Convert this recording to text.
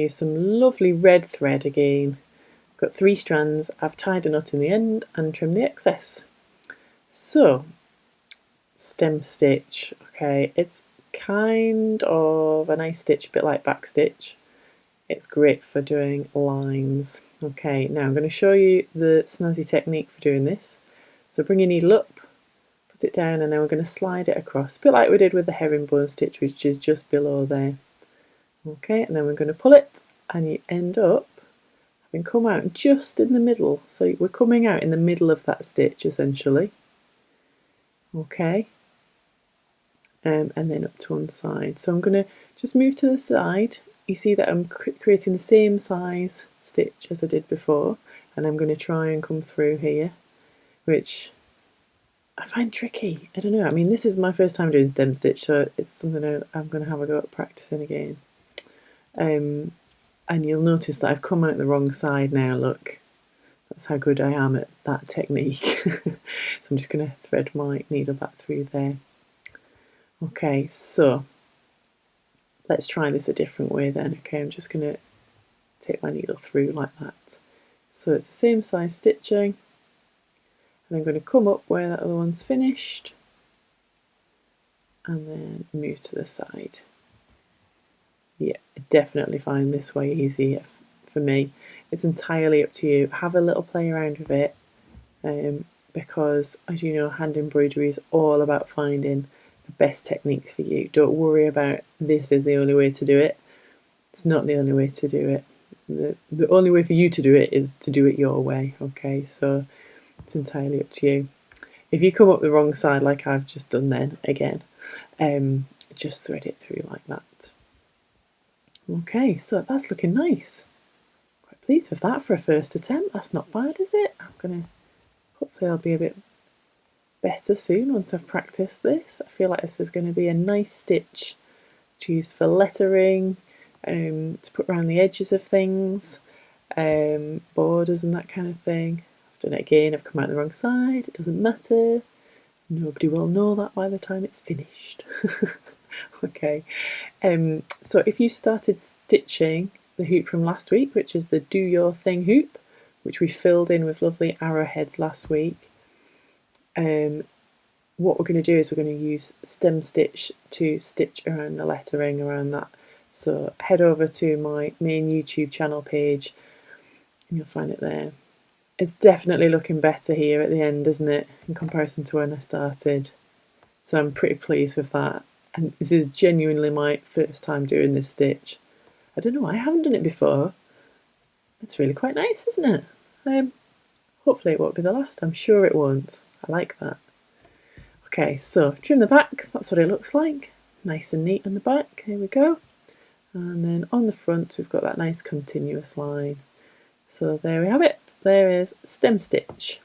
use some lovely red thread again. I've got 3 strands, I've tied a knot in the end and trimmed the excess. So, stem stitch, okay, it's kind of a nice stitch, a bit like back stitch. It's great for doing lines. Okay, now I'm going to show you the snazzy technique for doing this. So bring your needle up, put it down, and then we're going to slide it across, a bit like we did with the herringbone stitch, which is just below there. Okay, and then we're going to pull it, and you end up having come out just in the middle. So we're coming out in the middle of that stitch essentially. Okay, and then up to one side. So I'm going to just move to the side. You see that I'm creating the same size stitch as I did before, and I'm going to try and come through here, which I find tricky. I don't know, I mean, this is my first time doing stem stitch, so it's something I'm going to have a go at practicing again. And you'll notice that I've come out the wrong side now, look. That's how good I am at that technique. So I'm just going to thread my needle back through there. Okay, so let's try this a different way then. Okay, I'm just going to take my needle through like that. So it's the same size stitching, and I'm going to come up where that other one's finished and then move to the side. Yeah, I definitely find this way easier for me. It's entirely up to you. Have a little play around with it, because as you know, hand embroidery is all about finding the best techniques for you. Don't worry about this is the only way to do it. It's not the only way to do it. The only way for you to do it is to do it your way, okay? So it's entirely up to you. If you come up the wrong side like I've just done then, again, just thread it through like that. Okay, so that's looking nice. Quite pleased with that for a first attempt. That's not bad, is it? Hopefully I'll be a bit better soon once I've practiced this. I feel like this is going to be a nice stitch to use for lettering, to put around the edges of things, borders and that kind of thing. I've done it again, I've come out the wrong side, it doesn't matter. Nobody will know that by the time it's finished. Okay, so if you started stitching the hoop from last week, which is the Do Your Thing hoop, which we filled in with lovely arrowheads last week, what we're going to do is we're going to use stem stitch to stitch around the lettering around that. So head over to my main YouTube channel page and you'll find it there. It's definitely looking better here at the end, isn't it, in comparison to when I started. So I'm pretty pleased with that. And this is genuinely my first time doing this stitch. I don't know, I haven't done it before. It's really quite nice, isn't it? Hopefully it won't be the last. I'm sure it won't. I like that. Okay, so trim the back. That's what it looks like. Nice and neat on the back. Here we go. And then on the front we've got that nice continuous line. So there we have it. There is stem stitch.